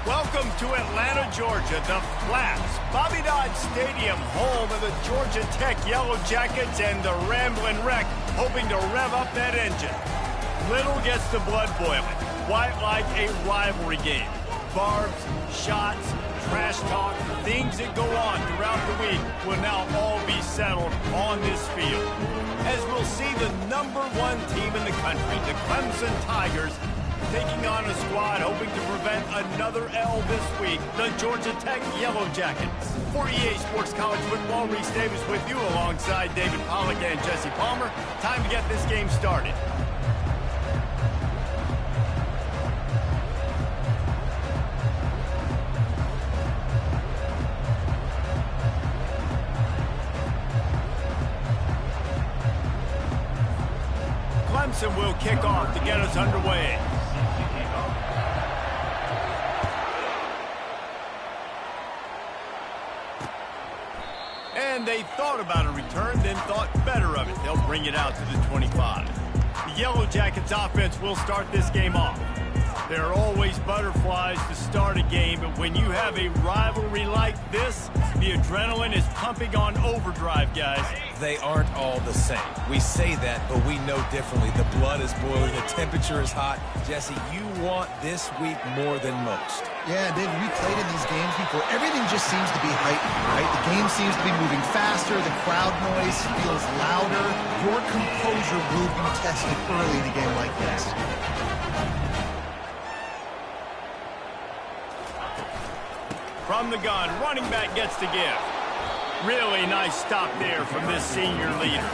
Welcome to Atlanta, Georgia, the Flats, Bobby Dodd Stadium, home of the Georgia Tech Yellow Jackets and the Ramblin' Wreck, hoping to rev up that engine. Little gets the blood boiling, quite like a rivalry game. Barbs, shots, trash talk, things that go on throughout the week will now all be settled on this field. As we'll see the #1 team in the country, the Clemson Tigers, taking on a squad hoping to prevent another L this week, the Georgia Tech Yellow Jackets. For EA Sports College Football, Reese Davis with you alongside David Pollack and Jesse Palmer. Time to get this game started. Clemson will kick off to get us underway. And they thought about a return, then thought better of it. They'll bring it out to the 25. The Yellow Jackets offense will start this game off. There are always butterflies to start a game, but when you have a rivalry like this, the adrenaline is pumping on overdrive, guys. They aren't all the same. We say that, but we know differently. The blood is boiling, the temperature is hot. Jesse, you want this week more than most. Yeah, David, we played in these games before. Everything just seems to be heightened, right? The game seems to be moving faster. The crowd noise feels louder. Your composure will be tested early in a game like this. From the gun, running back gets to give. Really nice stop there from this senior leader.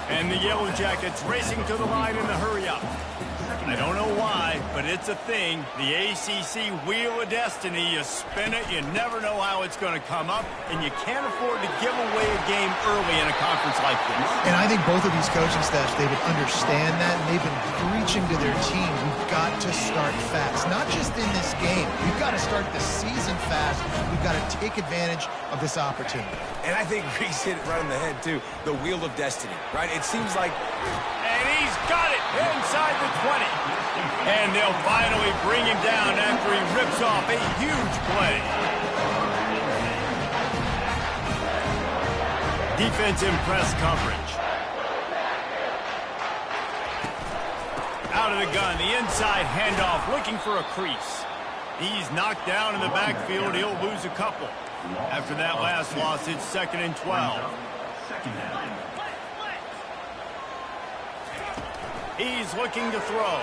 And the Yellow Jackets racing to the line in the hurry-up. I don't know why, but it's a thing. The ACC Wheel of Destiny, you spin it, you never know how it's going to come up, and you can't afford to give away a game early in a conference like this. And I think both of these coaching staffs, they would understand that, and they've been preaching to their team, we've got to start fast. Not just in this game. We've got to start the season fast. We've got to take advantage of this opportunity. And I think Reese hit it right on the head, too. The Wheel of Destiny, right? It seems like... And he's got it inside the 20. And they'll finally bring him down after he rips off a huge play. Defense in press coverage. Out of the gun, the inside handoff, looking for a crease. He's knocked down in the backfield. He'll lose a couple. After that last loss, it's 2nd and 12. He's looking to throw.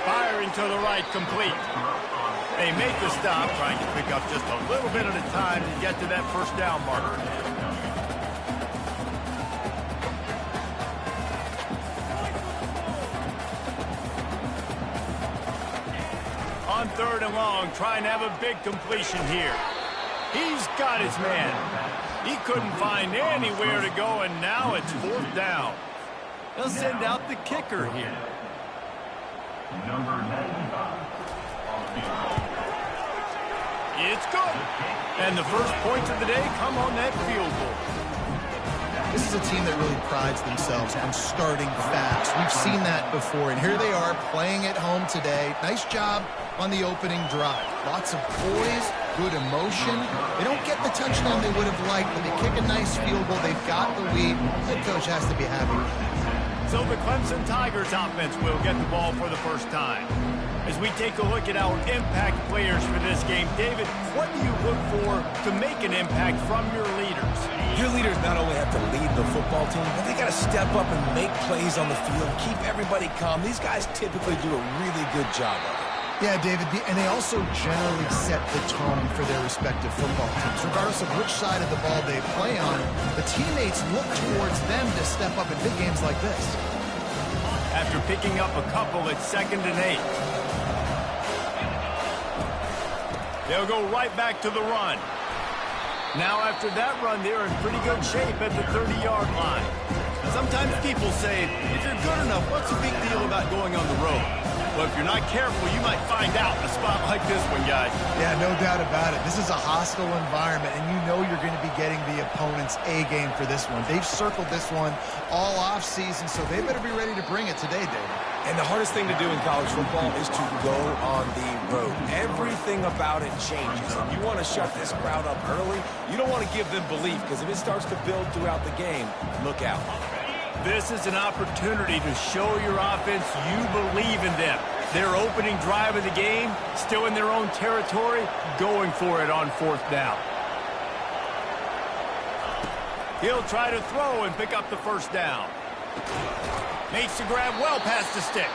Firing to the right, complete. They make the stop, trying to pick up just a little bit at a time to get to that first down marker. On 3rd and long, trying to have a big completion here. He's got his man. He couldn't find anywhere to go, and now it's 4th down. They'll send out the kicker here. It's good. And the first points of the day come on that field goal. This is a team that really prides themselves on starting fast. We've seen that before, and here they are playing at home today. Nice job on the opening drive. Lots of poise, good emotion. They don't get the touchdown they would have liked, but they kick a nice field goal. They've got the lead. Head coach has to be happy. So the Clemson Tigers offense will get the ball for the first time. As we take a look at our impact players for this game, David, what do you look for to make an impact from your leaders? Your leaders not only have to lead the football team, but they got to step up and make plays on the field, keep everybody calm. These guys typically do a really good job of it. Yeah, David, and they also generally set the tone for their respective football teams. Regardless of which side of the ball they play on, the teammates look towards them to step up in big games like this. After picking up a couple, it's 2nd and 8. They'll go right back to the run. Now after that run, they're in pretty good shape at the 30-yard line. Sometimes people say, if you're good enough, what's the big deal about going on the road? Well, if you're not careful, you might find out in a spot like this one, guys. Yeah, no doubt about it. This is a hostile environment, and you know you're going to be getting the opponent's A game for this one. They've circled this one all offseason, so they better be ready to bring it today, David. And the hardest thing to do in college football is to go on the road. Everything about it changes. And you want to shut this crowd up early. You don't want to give them belief, because if it starts to build throughout the game, look out. This is an opportunity to show your offense you believe in them. Their opening drive of the game, still in their own territory, going for it on 4th down. He'll try to throw and pick up the 1st down. Makes the grab well past the sticks.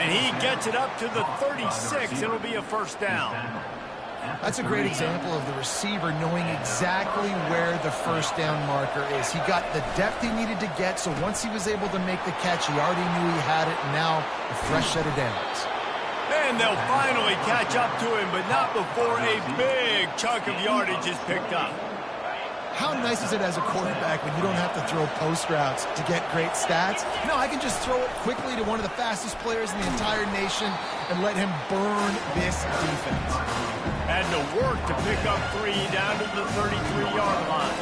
And he gets it up to the 36. It'll be a 1st down. That's a great example of the receiver knowing exactly where the 1st down marker is. He got the depth he needed to get, so once he was able to make the catch, he already knew he had it, and now a fresh set of downs. And they'll finally catch up to him, but not before a big chunk of yardage is picked up. How nice is it as a quarterback when you don't have to throw post routes to get great stats? No, I can just throw it quickly to one of the fastest players in the entire nation and let him burn this defense. Had to work to pick up 3 down to the 33-yard line.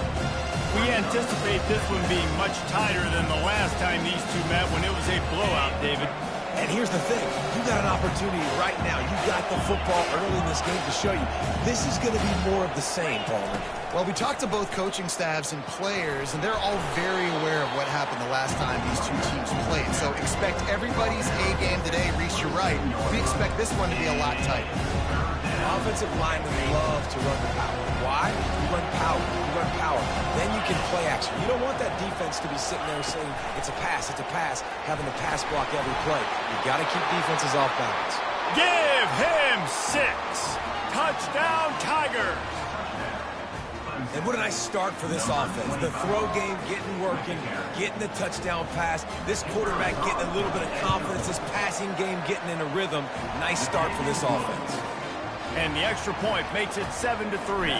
We anticipate this one being much tighter than the last time these two met when it was a blowout, David. And here's the thing. You got an opportunity right now. You got the football early in this game to show you. This is going to be more of the same, Palmer. Well, we talked to both coaching staffs and players, and they're all very aware of what happened the last time these two teams played. So expect everybody's A game today. Reese, you're right. We expect this one to be a lot tighter. Offensive linemen love to run the power. Why? You run power. You run power. Then you can play action. You don't want that defense to be sitting there saying, it's a pass, having to pass block every play. You got to keep defenses off balance. Give him 6. Touchdown, Tigers. And what a nice start for this offense. The throw game working, getting the touchdown pass. This quarterback getting a little bit of confidence. This passing game getting in a rhythm. Nice start for this offense. And the extra point makes it 7-3.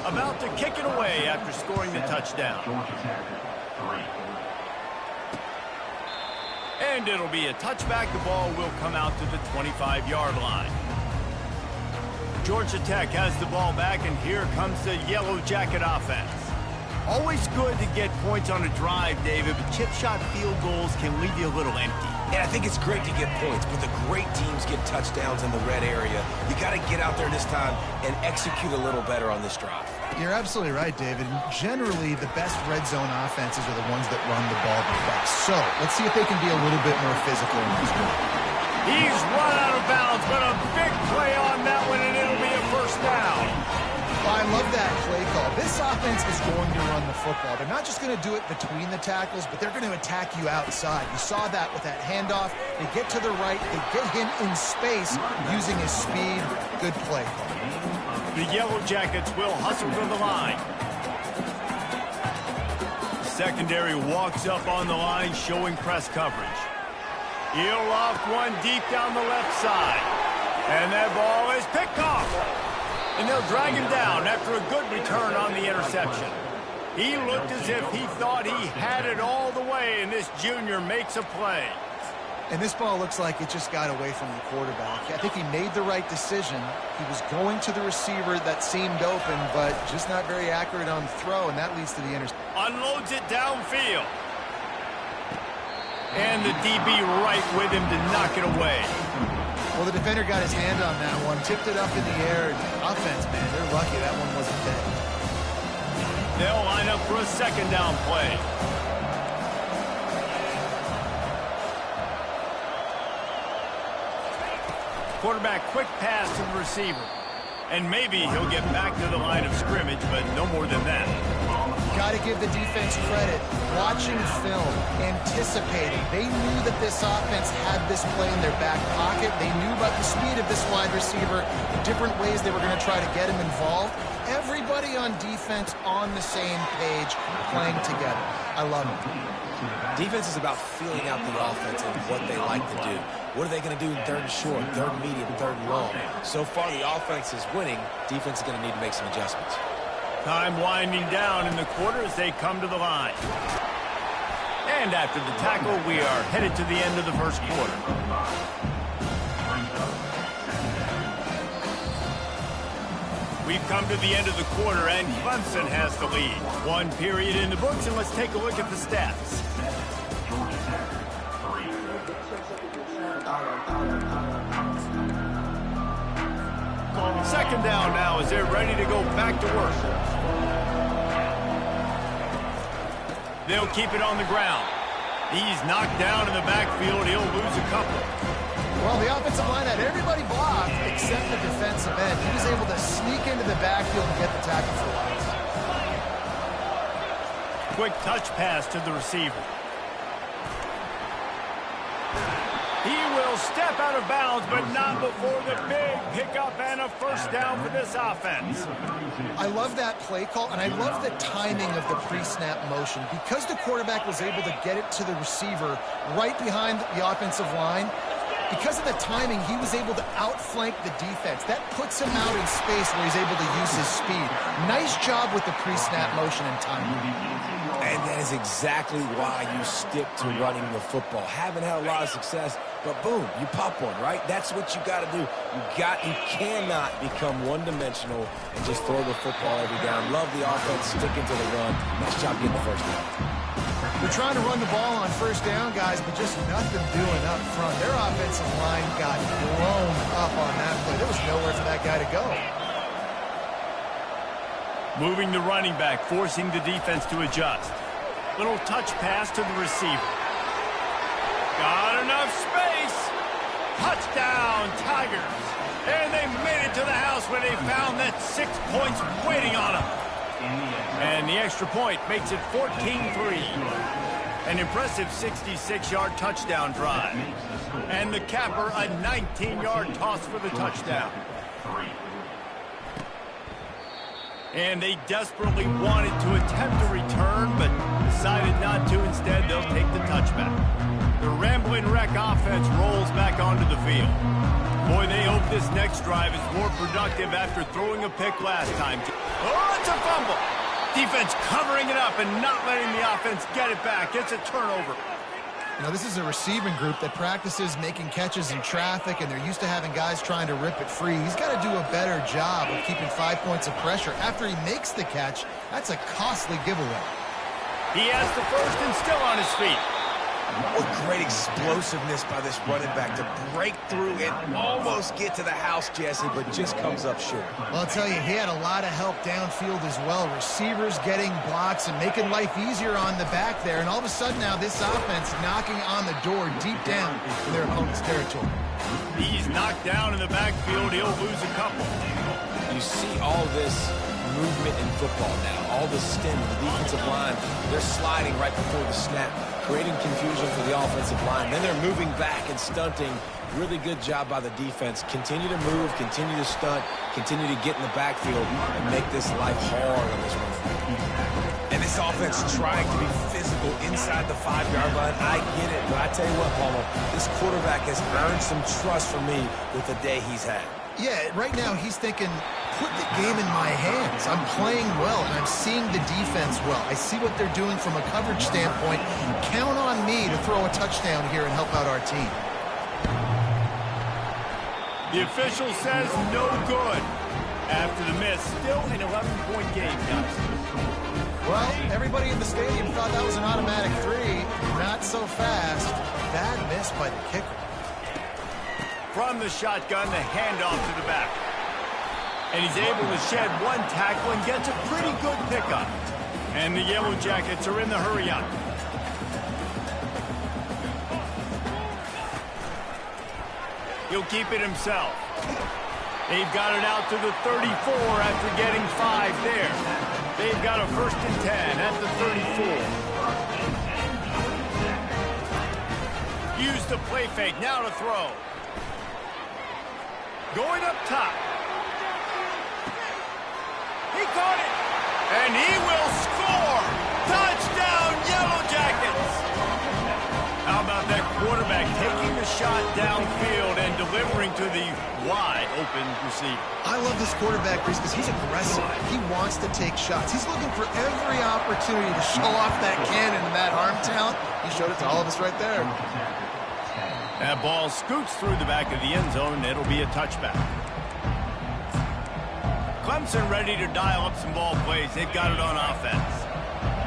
About to kick it away after scoring the touchdown. And it'll be a touchback. The ball will come out to the 25-yard line. Georgia Tech has the ball back, and here comes the Yellow Jacket offense. Always good to get points on a drive, David, but chip shot field goals can leave you a little empty. And I think it's great to get points, but the great teams get touchdowns in the red area. You got to get out there this time and execute a little better on this drive. You're absolutely right, David. Generally, the best red zone offenses are the ones that run the ball the best. So let's see if they can be a little bit more physical in this one. He's run out of bounds, but a big play on that one, and it'll be a 1st down. I love that play call. This offense is going to run the football. They're not just going to do it between the tackles, but they're going to attack you outside. You saw that with that handoff. They get to the right. They get him in space using his speed. Good play call. The Yellow Jackets will hustle to the line. Secondary walks up on the line, showing press coverage. He'll loft one deep down the left side. And that ball is picked off. And they'll drag him down after a good return on the interception. He looked as if he thought he had it all the way, and this junior makes a play. And this ball looks like it just got away from the quarterback. I think he made the right decision. He was going to the receiver that seemed open, but just not very accurate on the throw, and that leads to the interception. Unloads it downfield. And the DB right with him to knock it away. Well, the defender got his hand on that one, tipped it up in the air. Offense, man, they're lucky that one wasn't dead. They'll line up for a 2nd down play. Quarterback quick pass to the receiver. And maybe he'll get back to the line of scrimmage, but no more than that. Got to give the defense credit. Watching film, anticipating. They knew that this offense had this play in their back pocket. They knew about the speed of this wide receiver, the different ways they were going to try to get him involved. Everybody on defense on the same page, playing together. I love it. Defense is about feeling out the offense and what they like to do. What are they going to do in 3rd and short, 3rd and medium, 3rd and long? So far, the offense is winning. Defense is going to need to make some adjustments. Time winding down in the quarter as they come to the line. And after the tackle, we are headed to the end of the 1st quarter. We've come to the end of the quarter, and Clemson has the lead. One period in the books, and let's take a look at the stats. Second down now as they're ready to go back to work. They'll keep it on the ground. He's knocked down in the backfield. He'll lose a couple. Well, the offensive line had everybody blocked except the defensive end. He was able to sneak into the backfield and get the tackle for loss. Quick touch pass to the receiver. He will step out of bounds, but not before the big pickup and a first down for this offense. I love that play call, and I love the timing of the pre-snap motion. Because the quarterback was able to get it to the receiver right behind the offensive line, because of the timing, he was able to outflank the defense. That puts him out in space where he's able to use his speed. Nice job with the pre-snap motion and timing. And that is exactly why you stick to running the football. Haven't had a lot of success, but boom, you pop one, right? That's what you got to do. You cannot become one-dimensional and just throw the football every down. Love the offense, sticking to the run. Nice job getting the first down. They're trying to run the ball on first down, guys, but just nothing doing up front. Their offensive line got blown up on that play. There was nowhere for that guy to go. Moving the running back, forcing the defense to adjust. Little touch pass to the receiver. Got enough space. Touchdown, Tigers. And they made it to the house where they found that 6 points waiting on them. And the extra point makes it 14-3. An impressive 66-yard touchdown drive. And the capper, a 19-yard toss for the touchdown. And they desperately wanted to attempt a return, but decided not to. Instead, they'll take the touchback. The Rambling Wreck offense rolls back onto the field. Boy, they hope this next drive is more productive after throwing a pick last time. Oh, it's a fumble. Defense covering it up and not letting the offense get it back. It's a turnover. You know, this is a receiving group that practices making catches in traffic, and they're used to having guys trying to rip it free. He's got to do a better job of keeping 5 points of pressure. After he makes the catch, that's a costly giveaway. He has the first and still on his feet. What great explosiveness by this running back to break through and almost get to the house, Jesse, but just comes up short. Well, I'll tell you, he had a lot of help downfield as well. Receivers getting blocks and making life easier on the back there. And all of a sudden now this offense knocking on the door deep down in their opponent's territory. He's knocked down in the backfield. He'll lose a couple. You see all this movement in football now. All the stem in the defensive line. They're sliding right before the snap, creating confusion for the offensive line. Then they're moving back and stunting. Really good job by the defense. Continue to move, continue to stunt, continue to get in the backfield and make this life hard on this running back. And this offense trying to be physical inside the 5-yard line. I get it, but I tell you what, Palmer, this quarterback has earned some trust from me with the day he's had. Yeah, right now he's thinking, put the game in my hands. I'm playing well, and I'm seeing the defense well. I see what they're doing from a coverage standpoint. Count on me to throw a touchdown here and help out our team. The official says no good. After the miss, still an 11-point game, guys. Well, everybody in the stadium thought that was an automatic 3. Not so fast. Bad miss by the kicker. From the shotgun, the handoff to the back. And he's able to shed one tackle and gets a pretty good pickup. And the Yellow Jackets are in the hurry-up. He'll keep it himself. They've got it out to the 34 after getting 5 there. They've got a 1st and 10 at the 34. Use the play fake, now to throw. Going up top. He caught it. And he will score. Touchdown, Yellow Jackets. How about that quarterback taking the shot downfield and delivering to the wide open receiver? I love this quarterback, Bruce, because he's aggressive. He wants to take shots. He's looking for every opportunity to show off that cannon and that arm talent. He showed it to all of us right there. That ball scoots through the back of the end zone. It'll be a touchback. Clemson ready to dial up some ball plays. They've got it on offense.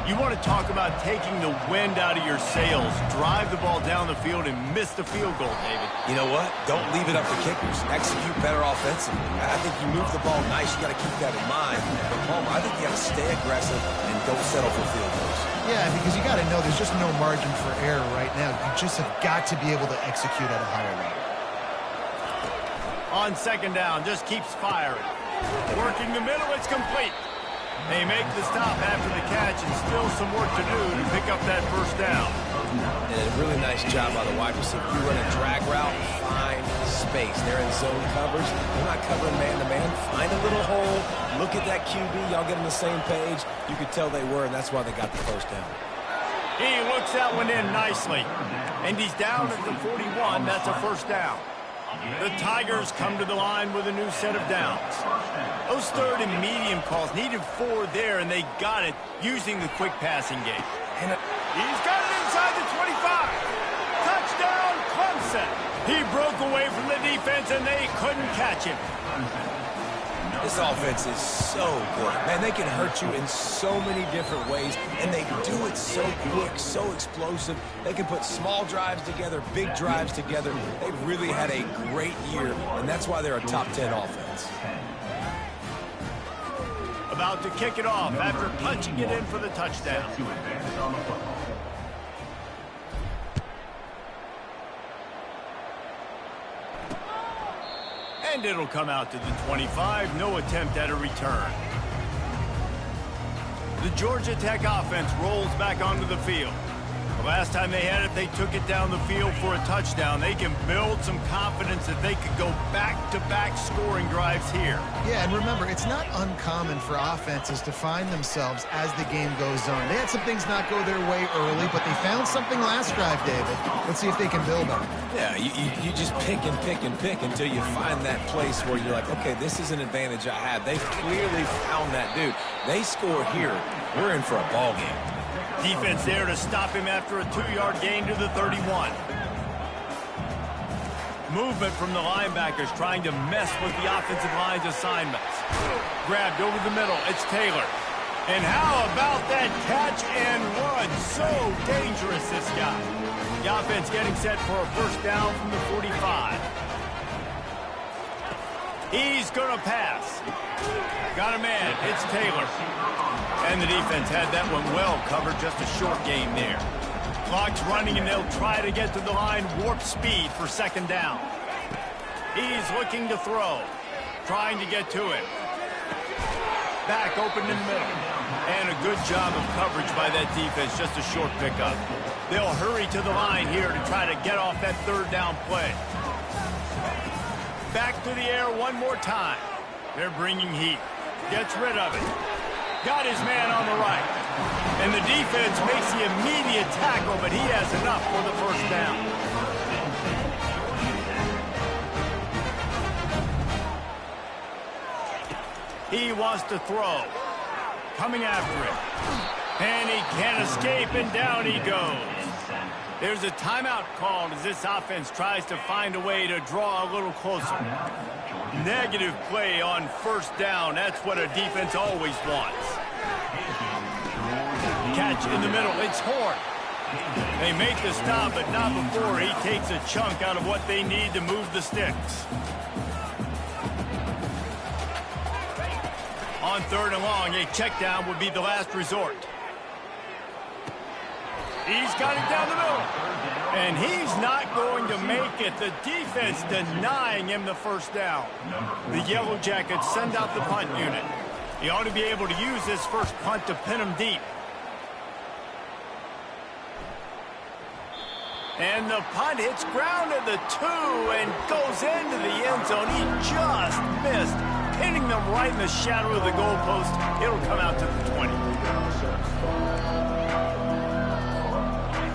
You want to talk about taking the wind out of your sails. Drive the ball down the field and miss the field goal, David. You know what? Don't leave it up to kickers. Execute better offensively. I think you move the ball nice. You got to keep that in mind. But, Palmer, I think you got to stay aggressive and don't settle for field goals. Yeah, because you got to know there's just no margin for error right now. You just have got to be able to execute at a higher level. On second down, just keeps firing. Working the middle, it's complete. They make the stop after the catch and still some work to do to pick up that first down. And a really nice job by the wide receiver. You run a drag route, find space. They're in zone coverage. They're not covering man-to-man. Find a little hole. Look at that QB. Y'all get on the same page. You could tell they were, and that's why they got the first down. He looks that one in nicely. And he's down at the 41. That's a first down. The Tigers come to the line with a new set of downs. Those third and medium calls needed 4 there, and they got it using the quick passing game. And he's got it inside the 25. Touchdown, Clemson. He broke away from the defense, and they couldn't catch him. This offense is so good. Man, they can hurt you in so many different ways, and they do it so quick, so explosive. They can put small drives together, big drives together. They've really had a great year, and that's why they're a top 10 offense. About to kick it off after punching it in for the touchdown. And it'll come out to the 25. No attempt at a return. The Georgia Tech offense rolls back onto the field. The last time they had it, they took it down the field for a touchdown. They can build some confidence that they could go back-to-back scoring drives here. Yeah, and remember, it's not uncommon for offenses to find themselves as the game goes on. They had some things not go their way early, but they found something last drive, David. Let's see if they can build on it. Yeah, you just pick and pick and pick until you find that place where you're like, okay, this is an advantage I have. They've clearly found that dude. They score here. We're in for a ball game. Defense there to stop him after a 2-yard gain to the 31. Movement from the linebackers trying to mess with the offensive line's assignments. Grabbed over the middle. It's Taylor. And how about that catch and run? So dangerous, this guy. The offense getting set for a first down from the 45. He's going to pass. Got a man. It's Taylor. And the defense had that one well covered, just a short gain there. Clock's running, and they'll try to get to the line, warp speed for second down. He's looking to throw, trying to get to it. Back open in the middle. And a good job of coverage by that defense, just a short pickup. They'll hurry to the line here to try to get off that third down play. Back to the air one more time. They're bringing heat. Gets rid of it. Got his man on the right. And the defense makes the immediate tackle, but he has enough for the first down. He wants to throw. Coming after him. And he can't escape, and down he goes. There's a timeout called as this offense tries to find a way to draw a little closer. Negative play on first down. That's what a defense always wants. Catch in the middle. It's Horn. They make the stop, but not before he takes a chunk out of what they need to move the sticks. On third and long, a check down would be the last resort. He's got it down the middle. And he's not going to make it. The defense denying him the first down. The Yellow Jackets send out the punt unit. He ought to be able to use this first punt to pin him deep. And the punt hits ground at the 2 and goes into the end zone. He just missed, pinning them right in the shadow of the goalpost. It'll come out to the 20.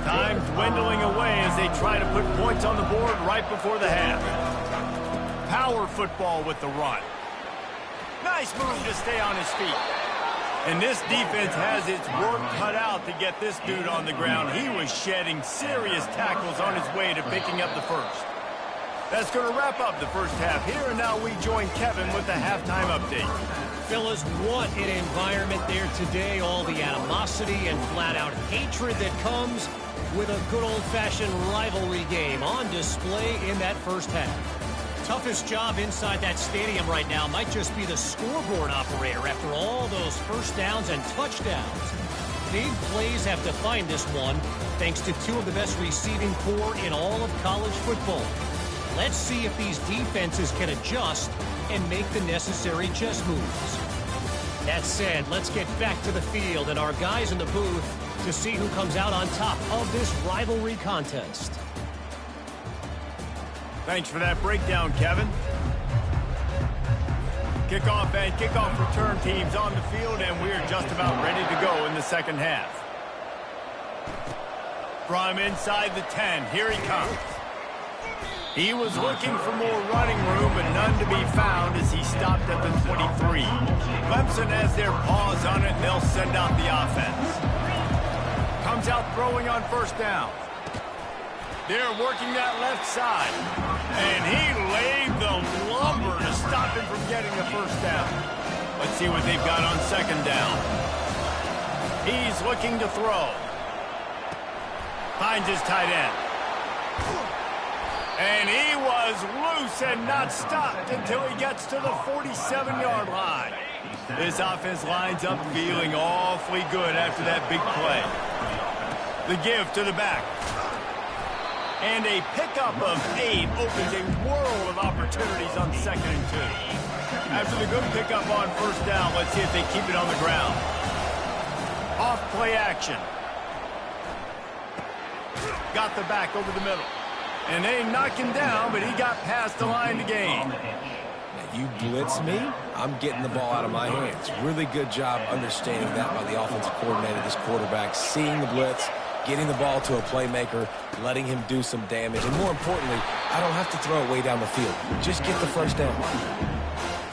Time dwindling away as they try to put points on the board right before the half. Power football with the run. Nice move to stay on his feet. And this defense has its work cut out to get this dude on the ground. He was shedding serious tackles on his way to picking up the first. That's going to wrap up the first half here, and now we join Kevin with the halftime update. Fellas, what an environment there today. All the animosity and flat-out hatred that comes with a good old-fashioned rivalry game on display in that first half. Toughest job inside that stadium right now might just be the scoreboard operator after all those first downs and touchdowns. Big plays have defined this one, thanks to two of the best receiving corps in all of college football. Let's see if these defenses can adjust and make the necessary chess moves. That said, let's get back to the field and our guys in the booth to see who comes out on top of this rivalry contest. Thanks for that breakdown, Kevin. Kickoff and kickoff return teams on the field, and we're just about ready to go in the second half. From inside the 10, here he comes. He was looking for more running room, but none to be found as he stopped at the 23. Clemson has their paws on it, and they'll send out the offense. Comes out throwing on first down. They're working that left side. And he laid the lumber to stop him from getting the first down. Let's see what they've got on second down. He's looking to throw. Finds his tight end. And he was loose and not stopped until he gets to the 47-yard line. This offense lines up feeling awfully good after that big play. The give to the back. And a pickup of 8 opens a world of opportunities on 2nd and 2. After the good pickup on first down, let's see if they keep it on the ground. Off play action. Got the back over the middle. And they knock him down, but he got past the line to gain. You blitz me, I'm getting the ball out of my hands. Really good job understanding that by the offensive coordinator, this quarterback, seeing the blitz, getting the ball to a playmaker, letting him do some damage. And more importantly, I don't have to throw it way down the field. Just get the first down.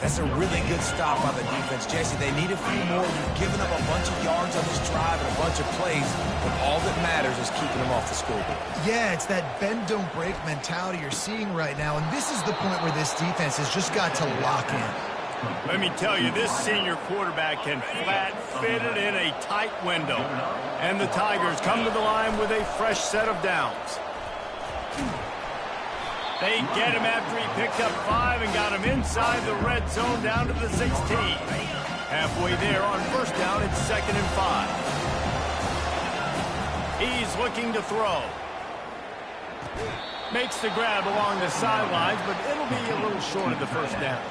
That's a really good stop by the defense. Jesse, they need a few more. You've given up a bunch of yards on this drive and a bunch of plays, but all that matters is keeping them off the scoreboard. Yeah, it's that bend, don't break mentality you're seeing right now, and this is the point where this defense has just got to lock in. Let me tell you, this senior quarterback can flat fit it in a tight window. And the Tigers come to the line with a fresh set of downs. They get him after he picked up 5 and got him inside the red zone down to the 16. Halfway there on first down, it's 2nd and 5. He's looking to throw. Makes the grab along the sidelines, but it'll be a little short of the first down.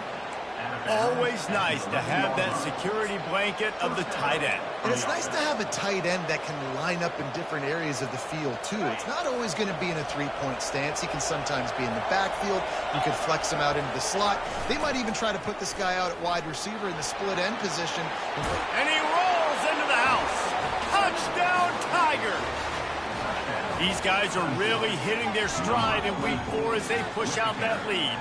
Always nice to have that security blanket of the tight end. And it's nice to have a tight end that can line up in different areas of the field, too. It's not always going to be in a three-point stance. He can sometimes be in the backfield. You could flex him out into the slot. They might even try to put this guy out at wide receiver in the split end position. And he rolls into the house. Touchdown, Tigers! These guys are really hitting their stride in week 4 as they push out that lead.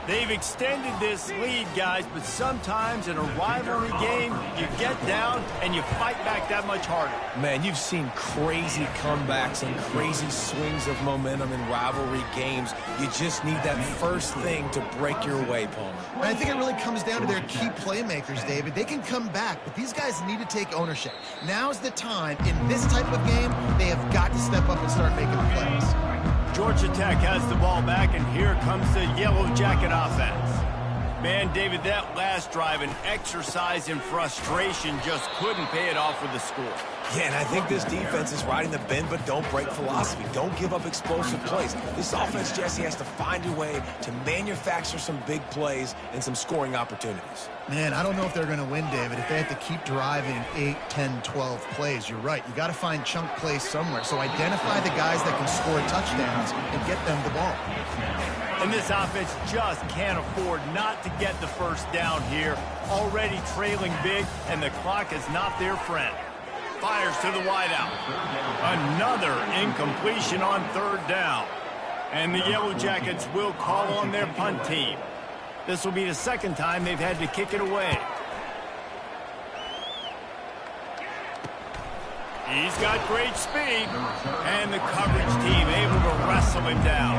They've extended this lead, guys, but sometimes in a rivalry game, you get down and you fight back that much harder. Man, you've seen crazy comebacks and crazy swings of momentum in rivalry games. You just need that first thing to break your way, Palmer. And I think it really comes down to their key playmakers, David. They can come back, but these guys need to take ownership. Now's the time. In this type of game, they have got to step up and start making plays. Georgia Tech has the ball back, and here comes the Yellow Jacket offense. Man, David, that last drive, an exercise in frustration, just couldn't pay it off with the score. Yeah, and I think this defense is riding the bend but don't break philosophy. Don't give up explosive plays. This offense, Jesse, has to find a way to manufacture some big plays and some scoring opportunities. Man, I don't know if they're going to win, David, if they have to keep driving 8, 10, 12 plays. You're right. You got to find chunk plays somewhere. So identify the guys that can score touchdowns and get them the ball. And this offense just can't afford not to get the first down here. Already trailing big, and the clock is not their friend. Fires to the wideout. Another incompletion on 3rd down. And the Yellow Jackets will call on their punt team. This will be the 2nd time they've had to kick it away. He's got great speed. And the coverage team able to wrestle him down.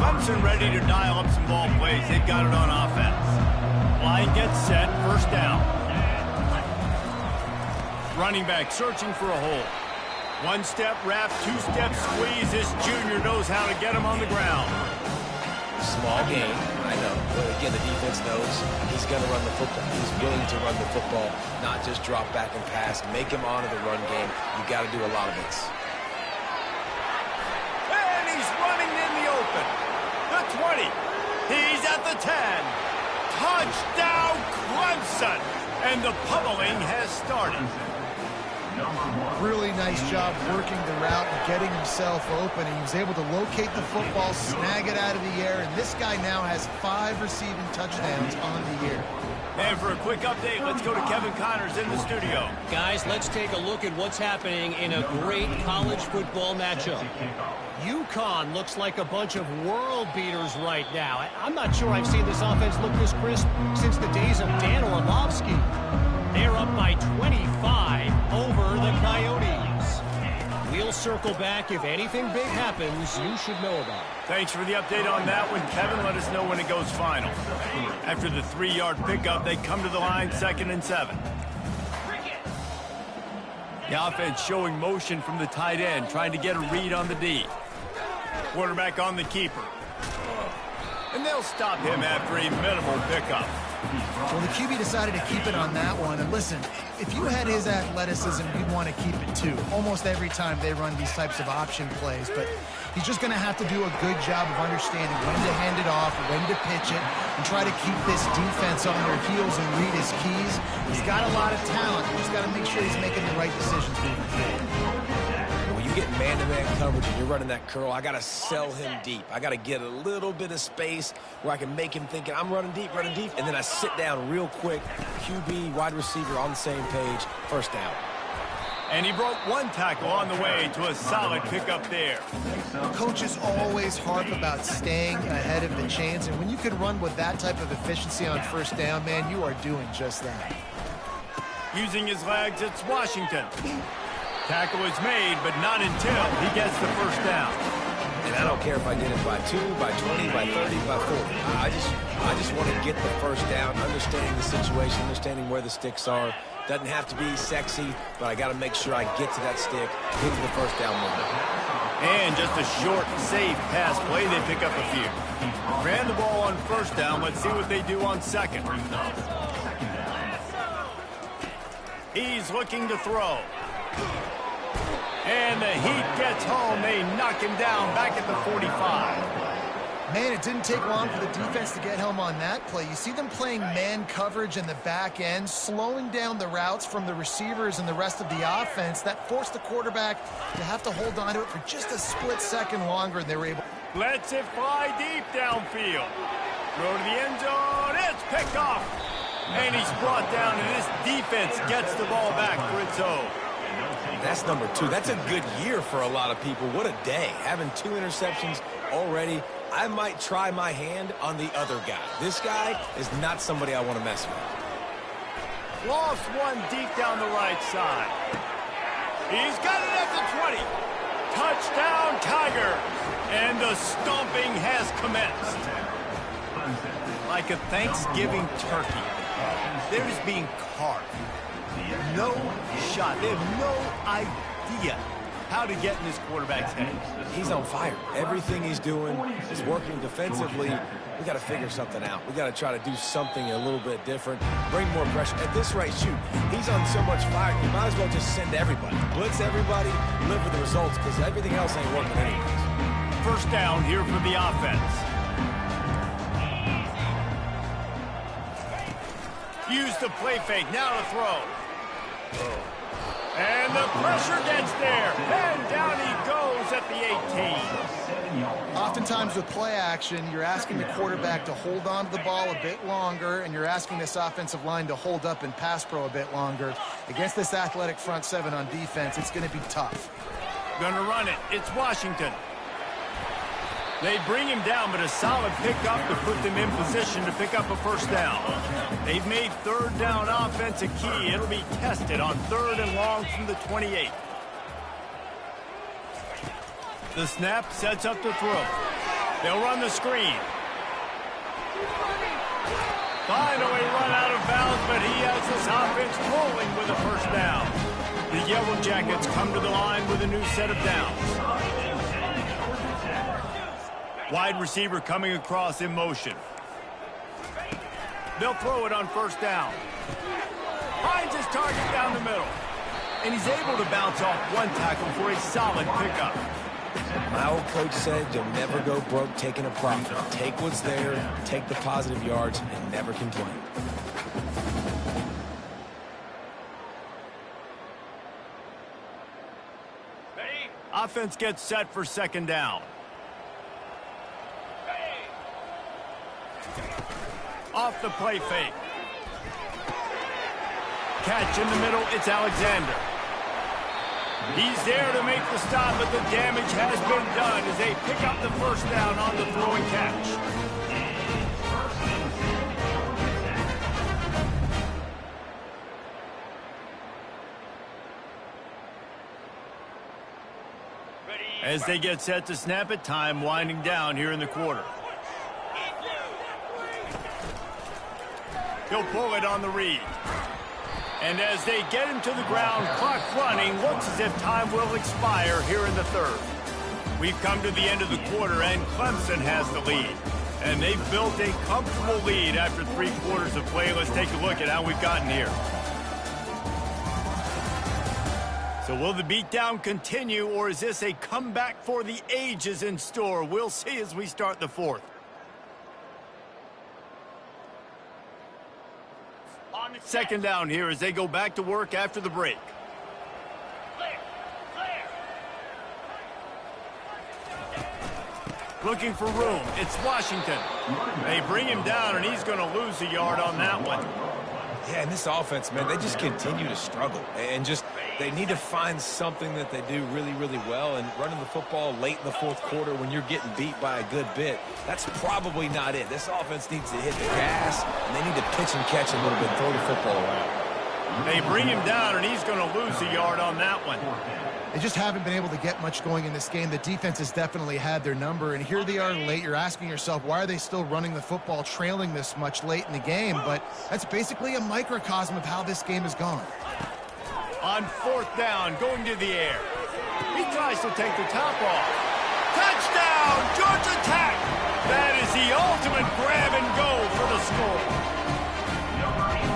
Clemson ready to dial up some ball plays. They've got it on offense. Line gets set, first down. Running back searching for a hole. One-step wrap, two-step squeeze. This junior knows how to get him on the ground. Small game, I know. But again, the defense knows he's going to run the football. He's willing to run the football, not just drop back and pass. Make him honor the run game. You got to do a lot of this. And he's running in the open. The 20. He's at the 10. Touchdown, Clemson. And the pummeling has started. Really nice job working the route and getting himself open. He was able to locate the football, snag it out of the air, and this guy now has 5 receiving touchdowns on the year. And for a quick update, let's go to Kevin Connors in the studio. Guys, let's take a look at what's happening in a great college football matchup. UConn looks like a bunch of world beaters right now. I'm not sure I've seen this offense look this crisp since the days of Dan Orlovsky. They're up by 25 over the Coyotes. We'll circle back. If anything big happens, you should know about it. Thanks for the update on that one, Kevin. Let us know when it goes final. After the 3-yard pickup, they come to the line, 2nd and 7. The offense showing motion from the tight end, trying to get a read on the D. Quarterback on the keeper. And they'll stop him after a minimal pickup. Well, the QB decided to keep it on that one. And listen, if you had his athleticism, you'd want to keep it too. Almost every time they run these types of option plays. But he's just going to have to do a good job of understanding when to hand it off, when to pitch it, and try to keep this defense on their heels and read his keys. He's got a lot of talent. You just got to make sure he's making the right decisions moving forward. When you get man-to-man coverage and you're running that curl, I got to sell him deep. I got to get a little bit of space where I can make him think I'm running deep, and then I sit down real quick. QB, wide receiver on the same page, first down. And he broke one tackle on the way to a solid pickup there. Coaches always harp about staying ahead of the chains, and when you can run with that type of efficiency on first down, man, you are doing just that. Using his legs, it's Washington. Tackle is made, but not until he gets the first down. And I don't care if I get it by 2, by 20, by 30, by 40. I just want to get the first down, understanding the situation, understanding where the sticks are. Doesn't have to be sexy, but I got to make sure I get to that stick, get to the first down moment. And just a short, safe pass play, they pick up a few. Ran the ball on first down. Let's see what they do on second. He's looking to throw. And the heat gets home. They knock him down back at the 45. Man, it didn't take long for the defense to get home on that play. You see them playing man coverage in the back end, slowing down the routes from the receivers and the rest of the offense. That forced the quarterback to have to hold on to it for just a split second longer, and they were able. Lets it fly deep downfield. Throw to the end zone. It's picked off. And he's brought down, and this defense gets the ball back for its own. That's number 2. That's a good year for a lot of people. What a day. Having 2 interceptions already. I might try my hand on the other guy. This guy is not somebody I want to mess with. Lost one deep down the right side. He's got it at the 20. Touchdown, Tigers. And the stomping has commenced. Like a Thanksgiving turkey, they're just being carved. No shot. They have no idea how to get in this quarterback's head. He's on fire. Everything he's doing is working defensively. We got to figure something out. We got to try to do something a little bit different. Bring more pressure. At this rate, shoot, he's on so much fire, you might as well just send everybody. Blitz everybody, live with the results, because everything else ain't working anyways. First down here for the offense. Use the play fake. Now to throw. And the pressure gets there. And down he goes at the 18. Oftentimes with play action, you're asking the quarterback to hold on to the ball a bit longer, and you're asking this offensive line to hold up and pass pro a bit longer. Against this athletic front 7 on defense, it's going to be tough. Gonna run it. It's Washington. They bring him down, but a solid pickup to put them in position to pick up a first down. They've made third down offense a key. It'll be tested on 3rd and long from the 28. The snap sets up the throw. They'll run the screen. Finally run out of bounds, but he has this offense rolling with a first down. The Yellow Jackets come to the line with a new set of downs. Wide receiver coming across in motion. They'll throw it on first down. Finds his target down the middle. And he's able to bounce off one tackle for a solid pickup. My old coach said you'll never go broke taking a profit. Take what's there, take the positive yards, and never complain. Offense gets set for second down. Off the play fake. Catch in the middle, it's Alexander. He's there to make the stop, but the damage has been done as they pick up the first down on the throw and catch. As they get set to snap it, time winding down here in the quarter. He'll pull it on the read. And as they get him to the ground, clock running, looks as if time will expire here in the third. We've come to the end of the quarter, and Clemson has the lead. And they've built a comfortable lead after 3 quarters of play. Let's take a look at how we've gotten here. So will the beatdown continue, or is this a comeback for the ages in store? We'll see as we start the fourth. Second down here as they go back to work after the break. Looking for room. It's Washington. They bring him down, and he's going to lose a yard on that one. Yeah, and this offense, man, they just continue to struggle. And just, they need to find something that they do really, really well. And running the football late in the fourth quarter when you're getting beat by a good bit, that's probably not it. This offense needs to hit the gas, and they need to pitch and catch a little bit, throw the football around. They bring him down, and he's going to lose a yard on that one. They just haven't been able to get much going in this game. The defense has definitely had their number, and here they are late. You're asking yourself, why are they still running the football, trailing this much late in the game? But that's basically a microcosm of how this game has gone. On fourth down, going to the air. He tries to take the top off. Touchdown, Georgia Tech! That is the ultimate grab and go for the score.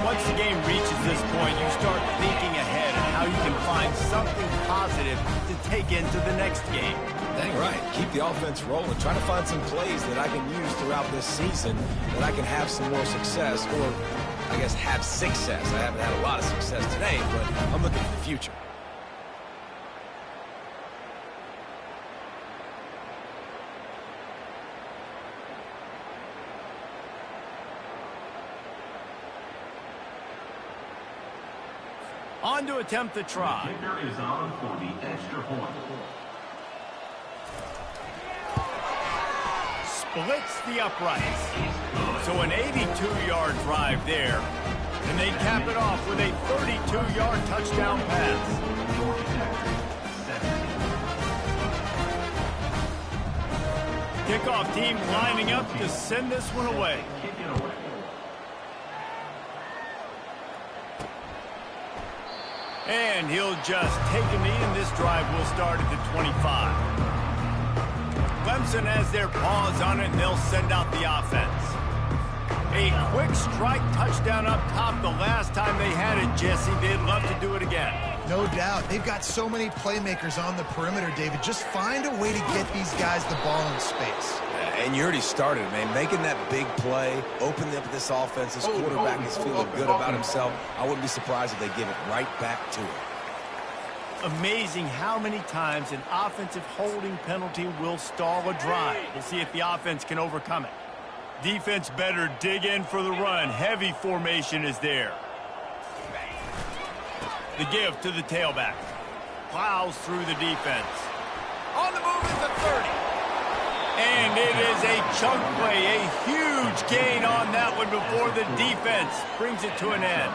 Once the game reaches this point, you start thinking ahead of how you can find something positive to take into the next game. Dang right. Keep the offense rolling. Try to find some plays that I can use throughout this season that I can have some more success, or I guess have success. I haven't had a lot of success today, but I'm looking for the future. On to attempt the try. Kicker is on for the extra point. Splits the uprights. So an 82-yard drive there. And they cap it off with a 32-yard touchdown pass. Kickoff team lining up to send this one away. And he'll just take a knee, and this drive will start at the 25. Clemson has their paws on it, and they'll send out the offense. A quick strike touchdown up top the last time they had it, Jesse. They'd love to do it again. No doubt. They've got so many playmakers on the perimeter, David. Just find a way to get these guys the ball in space. And you already started, man. Making that big play, opening up this offense. This quarterback is feeling good about himself. I wouldn't be surprised if they give it right back to him. Amazing how many times an offensive holding penalty will stall a drive. We'll see if the offense can overcome it. Defense better dig in for the run. Heavy formation is there. The give to the tailback. Plows through the defense. On the move at the 30. And it is a chunk play, a huge gain on that one before the defense brings it to an end.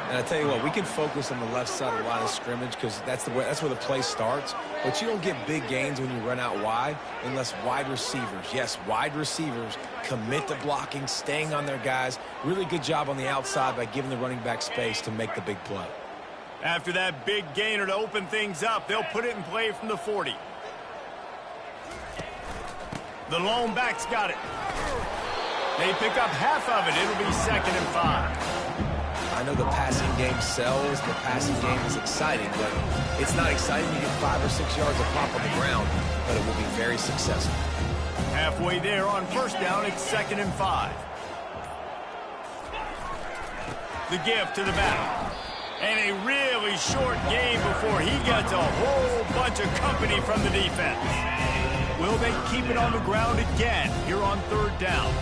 And I tell you what, we can focus on the left side of the line of scrimmage because that's where the play starts. But you don't get big gains when you run out wide unless wide receivers, yes, wide receivers, commit to blocking, staying on their guys. Really good job on the outside by giving the running back space to make the big play. After that big gainer to open things up, they'll put it in play from the 40. The lone back's got it. They pick up half of it. It'll be 2nd and 5. I know the passing game sells, the passing game is exciting, but it's not exciting to get 5 or 6 yards of pop on the ground, but it will be very successful. Halfway there on 1st down, it's 2nd and 5. The give to the back. And a really short game before he gets a whole bunch of company from the defense. Will they keep it on the ground again here on 3rd down?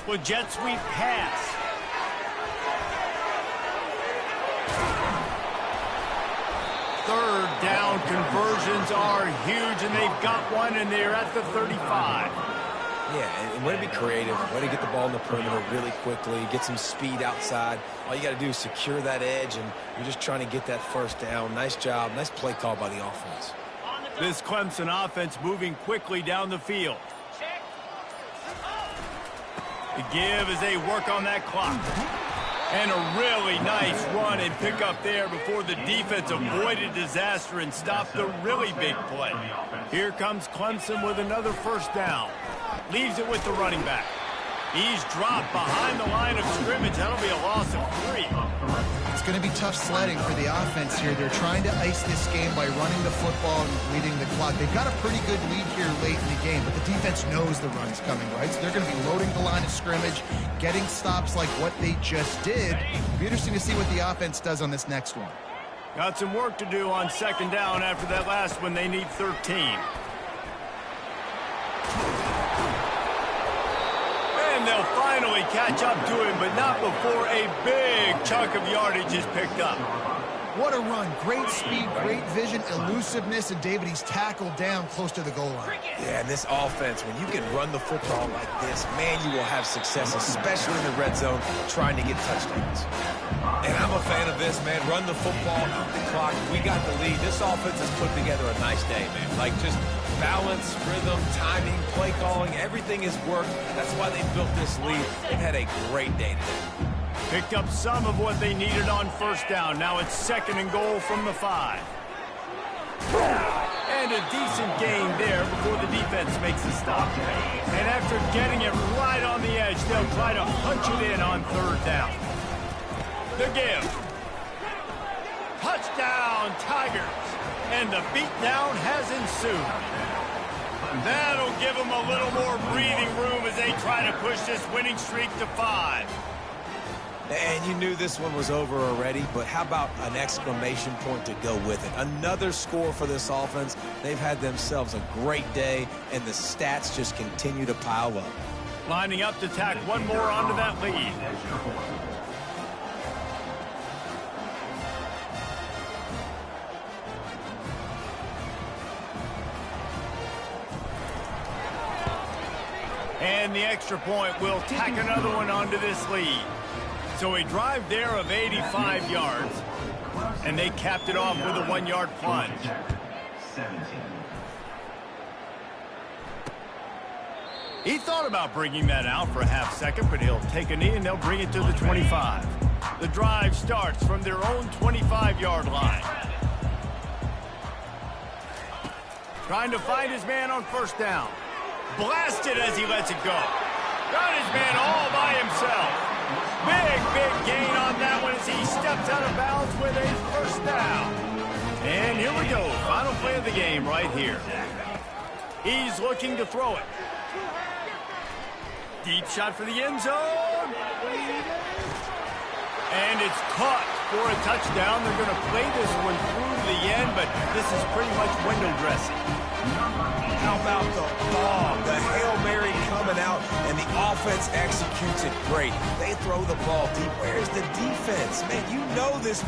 Well, jet sweep pass. Third down conversions are huge, and they've got one, and they're at the 35. Yeah, and way to be creative, way to get the ball in the perimeter really quickly, get some speed outside. All you got to do is secure that edge, and you're just trying to get that 1st down. Nice job, nice play call by the offense. This Clemson offense moving quickly down the field. The give as they work on that clock. And a really nice run and pick up there before the defense avoided disaster and stopped the really big play. Here comes Clemson with another 1st down. Leaves it with the running back. He's dropped behind the line of scrimmage. That'll be a loss of 3. It's going to be tough sledding for the offense here. They're trying to ice this game by running the football and bleeding the clock. They've got a pretty good lead here late in the game, but the defense knows the run's coming, right? So they're going to be loading the line of scrimmage, getting stops like what they just did. It'll be interesting to see what the offense does on this next one. Got some work to do on 2nd down after that last one. They need 13. And they'll finally catch up to him, but not before a big chunk of yardage is picked up. What a run. Great speed, great vision, elusiveness, and David, he's tackled down close to the goal line. Yeah, and this offense, when you can run the football like this, man, you will have success, especially in the red zone, trying to get touchdowns. And I'm a fan of this, man. Run the football, eat the clock. We got the lead. This offense has put together a nice day, man. Like, just balance, rhythm, timing, play calling, everything has worked. That's why they built this lead. They've had a great day today. Picked up some of what they needed on 1st down. Now it's 2nd and goal from the 5. And a decent gain there before the defense makes a stop. And after getting it right on the edge, they'll try to punch it in on 3rd down. The give. Touchdown, Tigers. And the beatdown has ensued. That'll give them a little more breathing room as they try to push this winning streak to 5. And you knew this one was over already, but how about an exclamation point to go with it? Another score for this offense. They've had themselves a great day, and the stats just continue to pile up. Lining up to tack one more onto that lead. And the extra point will tack another one onto this lead. So a drive there of 85 yards. And they capped it off with a 1-yard plunge. He thought about bringing that out for a half second, but he'll take a knee and they'll bring it to the 25. The drive starts from their own 25-yard line. Trying to find his man on 1st down. Blasted as he lets it go. Got his man all by himself. Big gain on that one as he steps out of bounds with a 1st down. And here we go. Final play of the game right here. He's looking to throw it. Deep shot for the end zone. And it's caught for a touchdown. They're going to play this one through to the end, but this is pretty much window dressing. How about the bomb? The Hail Mary coming out, and the offense executes it great. They throw the ball deep. Where's the defense? Man, you know this ball.